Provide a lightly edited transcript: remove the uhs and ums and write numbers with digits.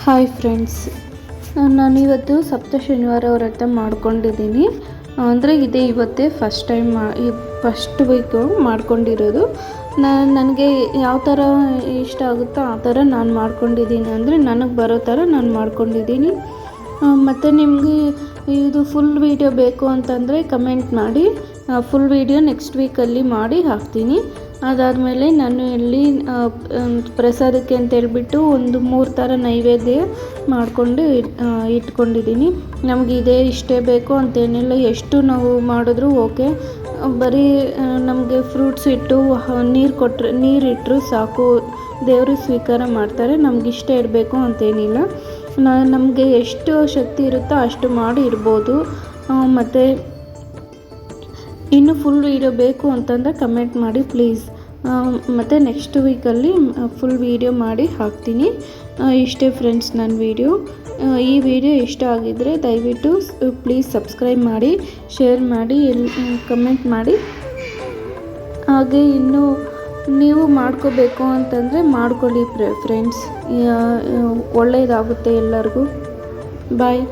Hi friends, ನಾನಿವತ್ತು ಸಪ್ತ ಶನಿವಾರ ವ್ರತ ಮಾಡ್ಕೊಂಡಿದ್ದೀನಿ. ಅಂದರೆ ಇದೇ ಇವತ್ತೇ ಫಸ್ಟ್ ವೀಕು ಮಾಡ್ಕೊಂಡಿರೋದು. ನನಗೆ ಯಾವ ಥರ ಇಷ್ಟ ಆಗುತ್ತೋ ಆ ಥರ ನಾನು ಮಾಡ್ಕೊಂಡಿದ್ದೀನಿ. ಅಂದರೆ ನನಗೆ ಬರೋ ಥರ ನಾನು ಮಾಡ್ಕೊಂಡಿದ್ದೀನಿ. ಮತ್ತು ನಿಮಗೆ ಇದು ಫುಲ್ ವೀಡಿಯೋ ಬೇಕು ಅಂತಂದರೆ ಕಮೆಂಟ್ ಮಾಡಿ. ಫುಲ್ ವೀಡಿಯೋ ನೆಕ್ಸ್ಟ್ ವೀಕಲ್ಲಿ ಮಾಡಿ ಹಾಕ್ತೀನಿ. ಅದಾದಮೇಲೆ ನಾನು ಇಲ್ಲಿ ಪ್ರಸಾದಕ್ಕೆ ಅಂತೇಳ್ಬಿಟ್ಟು ಒಂದು 3 ಥರ ನೈವೇದ್ಯ ಮಾಡಿಕೊಂಡು ಇಟ್ಕೊಂಡಿದ್ದೀನಿ. ನಮಗೆ ಇಷ್ಟೇ ಬೇಕು ಅಂತೇನಿಲ್ಲ, ಎಷ್ಟು ನಾವು ಮಾಡಿದ್ರೂ ಓಕೆ. ಬರೀ ನಮಗೆ ಫ್ರೂಟ್ಸ್ ಇಟ್ಟು ನೀರಿಟ್ಟರು ಸಾಕು, ದೇವರು ಸ್ವೀಕಾರ ಮಾಡ್ತಾರೆ. ನಮಗಿಷ್ಟ ಇರಬೇಕು ಅಂತೇನಿಲ್ಲ. ನಮಗೆ ಎಷ್ಟು ಶಕ್ತಿ ಇರುತ್ತೋ ಅಷ್ಟು ಮಾಡಿ ಇಡ್ಬೋದು. ಮತ್ತು ಇನ್ನು ಫುಲ್ ವೀಡಿಯೋ ಬೇಕು ಅಂತಂದರೆ ಕಮೆಂಟ್ ಮಾಡಿ ಪ್ಲೀಸ್. ಮತ್ತು ನೆಕ್ಸ್ಟ್ ವೀಕಲ್ಲಿ ಫುಲ್ ವೀಡಿಯೋ ಮಾಡಿ ಹಾಕ್ತೀನಿ. ಇಷ್ಟೇ ಫ್ರೆಂಡ್ಸ್ ನನ್ನ ವೀಡಿಯೋ. ಈ ವಿಡಿಯೋ ಇಷ್ಟ ಆಗಿದ್ದರೆ ದಯವಿಟ್ಟು ಪ್ಲೀಸ್ ಸಬ್ಸ್ಕ್ರೈಬ್ ಮಾಡಿ, ಶೇರ್ ಮಾಡಿ, ಕಮೆಂಟ್ ಮಾಡಿ. ಹಾಗೆ ಇನ್ನು ನೀವು ಮಾಡ್ಕೋಬೇಕು ಅಂತಂದರೆ ಮಾಡ್ಕೊಳ್ಳಿ ಫ್ರೆಂಡ್ಸ್. ಒಳ್ಳೆಯದಾಗುತ್ತೆ ಎಲ್ಲರಿಗೂ. ಬಾಯ್.